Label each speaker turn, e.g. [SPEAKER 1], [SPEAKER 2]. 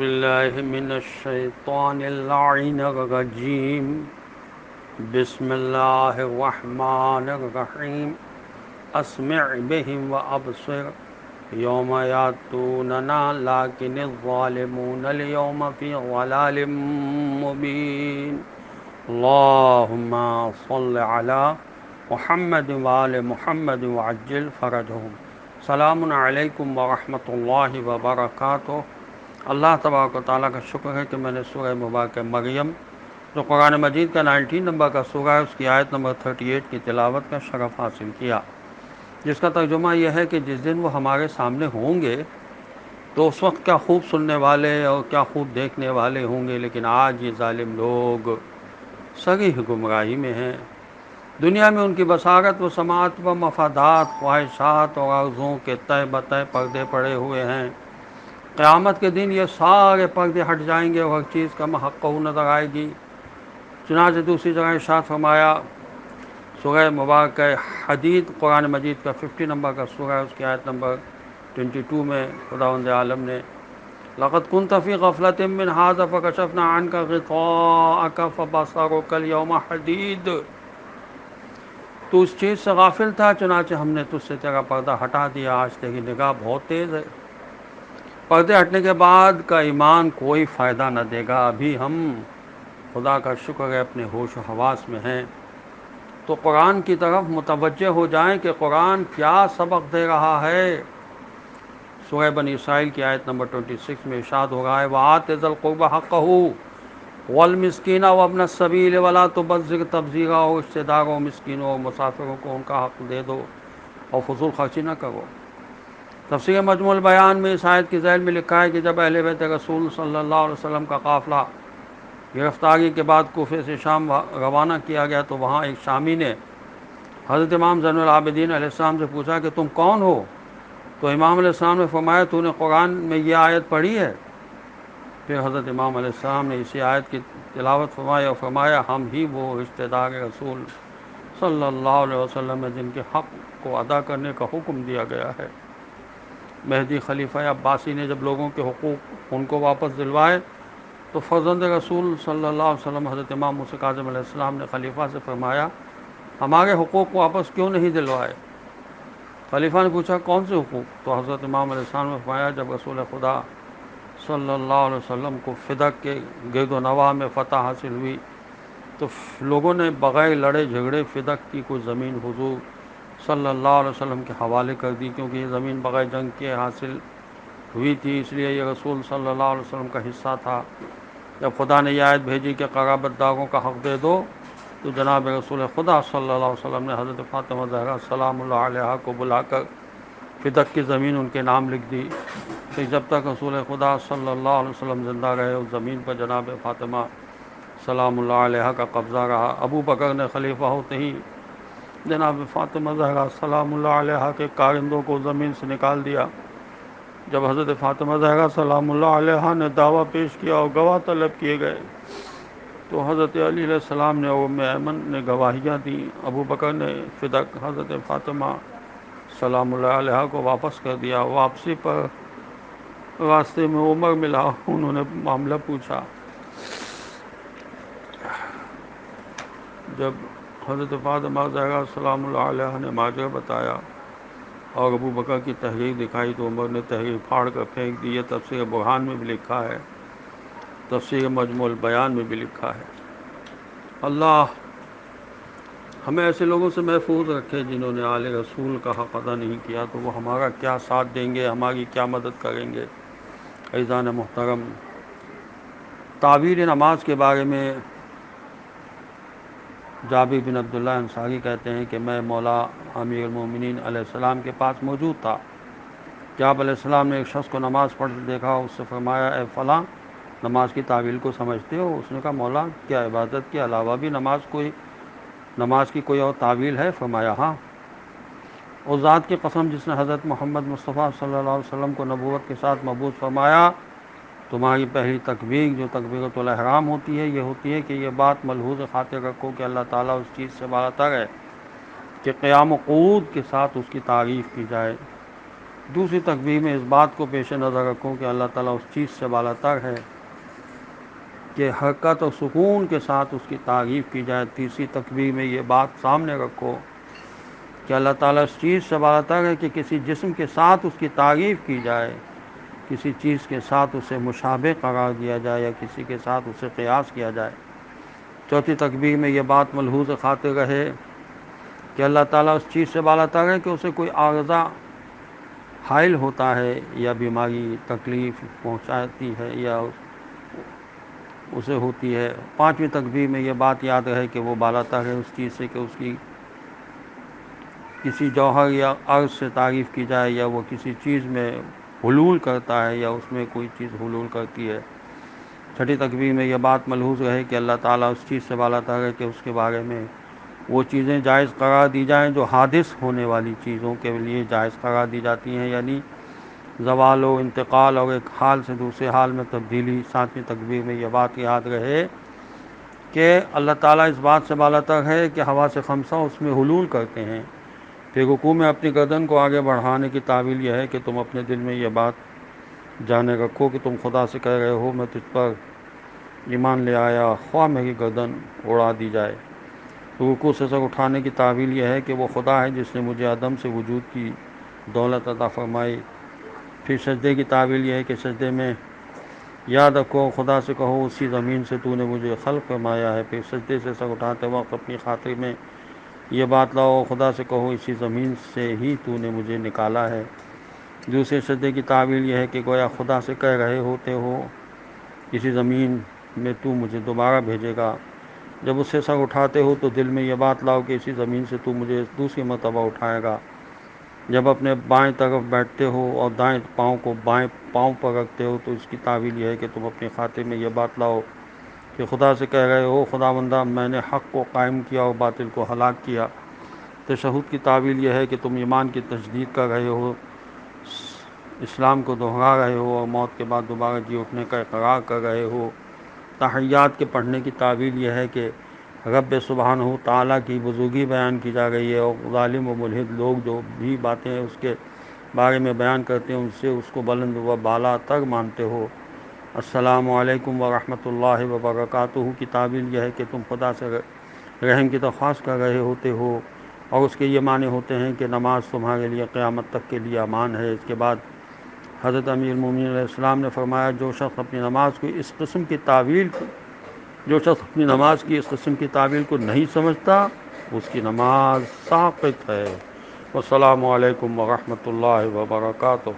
[SPEAKER 1] بالله من الشيطان اللعين الرجيم. بسم الله الرحمن الرحيم. اسمع بهم وابصر يوم ياتوننا لكن الظالمون اليوم في ضلال مبين. اللهم صل على محمد وآل محمد وعجل فرجهم. سلام علیکم ورحمۃ اللہ وبرکاتہ. اللہ تبارک و تعالیٰ کا شکر ہے کہ میں نے سورہ مبارکہ مریم جو قرآن مجید کا 19 نمبر کا سورہ ہے اس کی آیت نمبر 38 کی تلاوت کا شرف حاصل کیا، جس کا ترجمہ یہ ہے کہ جس دن وہ ہمارے سامنے ہوں گے تو اس وقت کیا خوب سننے والے اور کیا خوب دیکھنے والے ہوں گے، لیکن آج یہ ظالم لوگ صریح گمراہی میں ہیں۔ دنیا میں ان کی بصارت و سماعت و مفادات، خواہشات اور آرزوؤں کے تہ بتہ پردے پڑے ہوئے ہیں۔ قیامت کے دن یہ سارے پردے ہٹ جائیں گے اور ہر چیز کا محقق نظر آئے گی۔ چنانچہ دوسری جگہ ارشاد فرمایا، سورہ مبارکہ حدید قرآن مجید کا 50 نمبر کا سورہ ہے، اس کی آیت نمبر 22 میں خداوند عالم نے لقد كنت في غفلة من هذا فكشفنا عنك غطاءك فبصرك اليوم حديد۔ تو اس چیز سے غافل تھا، چنانچہ ہم نے تجھ سے تیرا پردہ ہٹا دیا، آج تیری نگاہ بہت تیز ہے۔ پردے ہٹنے کے بعد کا ایمان کوئی فائدہ نہ دے گا۔ ابھی ہم خدا کا شکر ہے اپنے ہوش و حواس میں ہیں، تو قرآن کی طرف متوجہ ہو جائیں کہ قرآن کیا سبق دے رہا ہے۔ سورہ بنی اسرائیل کی آیت نمبر 26 میں ارشاد ہو رہا ہے، وَآتِ ذَا الْقُرْبَىٰ حَقَّهُ وَالْمِسْكِينَ وَابْنَ السَّبِيلِ وَلَا تُبَذِّرْ تَبْذِيرًا۔ اور رشتہ داروں، مسکینوں اور مسافروں کو ان کا حق دے دو اور فضول خرچی نہ کرو۔ تفسیر مجموع البیان میں اس آیت کی ذیل میں لکھا ہے کہ جب اہل بیت رسول صلی اللہ علیہ وسلم کا قافلہ گرفتاری کے بعد کوفے سے شام روانہ کیا گیا تو وہاں ایک شامی نے حضرت امام زین العابدین علیہ السلام سے پوچھا کہ تم کون ہو؟ تو امام علیہ السلام نے فرمایا، تو نے قرآن میں یہ آیت پڑھی ہے؟ پھر حضرت امام علیہ السلام نے اسی آیت کی تلاوت فرمائی اور فرمایا، ہم ہی وہ رشتہ دار رسول صلی اللہ علیہ وسلم ہیں جن کے حق کو ادا کرنے کا حکم دیا گیا ہے۔ مہدی خلیفہ عباسی نے جب لوگوں کے حقوق ان کو واپس دلوائے تو فرزند رسول صلی اللہ علیہ وسلم حضرت امام موسیٰ کاظم علیہ السلام نے خلیفہ سے فرمایا، ہمارے حقوق واپس کیوں نہیں دلوائے؟ خلیفہ نے پوچھا، کون سے حقوق؟ تو حضرت امام علیہ السلام نے فرمایا، جب رسول خدا صلی اللہ علیہ وسلم کو فدق کے گرد و نواح میں فتح حاصل ہوئی تو لوگوں نے بغیر لڑے جھگڑے فدق کی کوئی زمین حضور صلی اللہ علیہ وسلم کے حوالے کر دی، کیونکہ یہ زمین بغیر جنگ کے حاصل ہوئی تھی، اس لیے یہ رسول صلی اللہ علیہ وسلم کا حصہ تھا۔ جب خدا نے یہ آیت بھیجی کہ قرابت داروں کا حق دے دو تو جناب رسول خدا صلی اللہ علیہ وسلم نے حضرت فاطمہ زہرا سلام اللہ علیہا کو بلا کر فدق کی زمین ان کے نام لکھ دی کہ جب تک رسول خدا صلی اللہ علیہ وسلم زندہ رہے اس زمین پر جناب فاطمہ سلام اللہ علیہا کا قبضہ رہا۔ ابو بکر نے خلیفہ ہوتے ہی جناب فاطمہ زہرا سلام اللہ علیہا کے کارندوں کو زمین سے نکال دیا۔ جب حضرت فاطمہ زہرا سلام اللہ علیہا نے دعویٰ پیش کیا اور گواہ طلب کیے گئے تو حضرت علی علیہ السلام نے اور ام ایمن نے گواہیاں دیں۔ ابو بکر نے فدق حضرت فاطمہ سلام اللہ علیہا کو واپس کر دیا۔ واپسی پر راستے میں عمر ملا، انہوں نے معاملہ پوچھا۔ جب حضرت فاطمہ زہرا سلام اللہ علیہا نے ماجرا بتایا اور ابو بکر کی تحریر دکھائی تو عمر نے تحریر پھاڑ کر پھینک دی۔ یہ تفسیر برہان میں بھی لکھا ہے، تفسیر مجموع البیان میں بھی لکھا ہے۔ اللہ ہمیں ایسے لوگوں سے محفوظ رکھے جنہوں نے آل رسول کا حق ادا نہیں کیا، تو وہ ہمارا کیا ساتھ دیں گے، ہماری کیا مدد کریں گے۔ عزیزان محترم، تعبیر نماز کے بارے میں جابر بن عبداللہ انصاری کہتے ہیں کہ میں مولا امیر المومنین علیہ السلام کے پاس موجود تھا کہ آپ علیہ السلام نے ایک شخص کو نماز پڑھتے دیکھا، اس سے فرمایا، اے فلاں، نماز کی تعویل کو سمجھتے ہو؟ اس نے کہا، مولا کیا عبادت کے علاوہ بھی نماز کی کوئی اور تعویل ہے؟ فرمایا، ہاں۔ اس ذات کی قسم جس نے حضرت محمد مصطفیٰ صلی اللہ علیہ وسلم کو نبوت کے ساتھ مبعوث فرمایا، تمہاری پہلی تکبیر جو تکبیرۃ الاحرام ہوتی ہے یہ ہوتی ہے کہ یہ بات ملحوظ خاطر رکھو کہ اللہ تعالیٰ اس چیز سے بالاتر ہے کہ قیام و قعود کے ساتھ اس کی تعریف کی جائے۔ دوسری تکبیر میں اس بات کو پیش نظر رکھو کہ اللہ تعالیٰ اس چیز سے بالا تر ہے کہ حرکت و سکون کے ساتھ اس کی تعریف کی جائے۔ تیسری تکبیر میں یہ بات سامنے رکھو کہ اللہ تعالیٰ اس چیز سے بالا تر ہے کہ کسی جسم کے ساتھ اس کی تعریف کی جائے، کسی چیز کے ساتھ اسے مشابہ قرار دیا جائے یا کسی کے ساتھ اسے قیاس کیا جائے۔ چوتھی تکبیر میں یہ بات ملحوظ خاطر رہے کہ اللہ تعالیٰ اس چیز سے بالا تر ہے کہ اسے کوئی عارضہ حائل ہوتا ہے یا بیماری تکلیف پہنچاتی ہے یا اسے ہوتی ہے۔ پانچویں تکبیر میں یہ بات یاد رہے کہ وہ بالا تر ہے اس چیز سے کہ اس کی کسی جوہر یا عرض سے تعریف کی جائے یا وہ کسی چیز میں حلول کرتا ہے یا اس میں کوئی چیز حلول کرتی ہے۔ چھٹی تکبیر میں یہ بات ملحوظ رہے کہ اللہ تعالیٰ اس چیز سے بالا تر ہے کہ اس کے بارے میں وہ چیزیں جائز قرار دی جائیں جو حادث ہونے والی چیزوں کے لیے جائز قرار دی جاتی ہیں، یعنی زوال و انتقال اور ایک حال سے دوسرے حال میں تبدیلی۔ ساتویں تکبیر میں یہ بات یاد رہے کہ اللہ تعالیٰ اس بات سے بالا تر ہے کہ حواس خمسہ اس میں حلول کرتے ہیں۔ پھر رکوع میں اپنی گردن کو آگے بڑھانے کی تعویل یہ ہے کہ تم اپنے دل میں یہ بات جانے رکھو کہ تم خدا سے کہہ رہے ہو میں تجھ پر ایمان لے آیا، خواہ میری گردن اڑا دی جائے۔ رکوع سے سر اٹھانے کی تعویل یہ ہے کہ وہ خدا ہے جس نے مجھے عدم سے وجود کی دولت عطا فرمائی۔ پھر سجدے کی تعویل یہ ہے کہ سجدے میں یاد رکھو، خدا سے کہو اسی زمین سے تو نے مجھے خلق فرمایا ہے۔ پھر سجدے سے سر اٹھاتے وقت اپنی خاطر میں یہ بات لاؤ، خدا سے کہو اسی زمین سے ہی تو نے مجھے نکالا ہے۔ دوسرے سجدے کی تعویل یہ ہے کہ گویا خدا سے کہہ رہے ہوتے ہو اسی زمین میں تو مجھے دوبارہ بھیجے گا۔ جب اس سے سر اٹھاتے ہو تو دل میں یہ بات لاؤ کہ اسی زمین سے تو مجھے دوسری مرتبہ اٹھائے گا۔ جب اپنے بائیں طرف بیٹھتے ہو اور دائیں پاؤں کو بائیں پاؤں پر رکھتے ہو تو اس کی تعویل یہ ہے کہ تم اپنی خاطر میں یہ بات لاؤ کہ خدا سے کہہ رہے ہو خداوندہ میں نے حق کو قائم کیا اور باطل کو ہلاک کیا۔ تشہد کی تعویل یہ ہے کہ تم ایمان کی تجدید کر رہے ہو، اسلام کو دہرا رہے ہو اور موت کے بعد دوبارہ جی اٹھنے کا اقرار کر رہے ہو۔ تحیات کے پڑھنے کی تعویل یہ ہے کہ رب سبحانہ تعالیٰ کی بزرگی بیان کی جا رہی ہے اور ظالم و ملحد لوگ جو بھی باتیں اس کے بارے میں بیان کرتے ہیں ان سے اس کو بلند و بالا تر مانتے ہو۔ السلام علیکم ورحمۃ اللہ وبرکاتہ کی تعویل یہ ہے کہ تم خدا سے رحم کی درخواست کر رہے ہوتے ہو اور اس کے یہ معنی ہوتے ہیں کہ نماز تمہارے لیے قیامت تک کے لیے امان ہے۔ اس کے بعد حضرت امیر المومنین علیہ السلام نے فرمایا جو شخص اپنی نماز کی اس قسم کی تعویل کو نہیں سمجھتا اس کی نماز ساقط ہے۔ والسلام علیکم ورحمۃ اللہ وبرکاتہ۔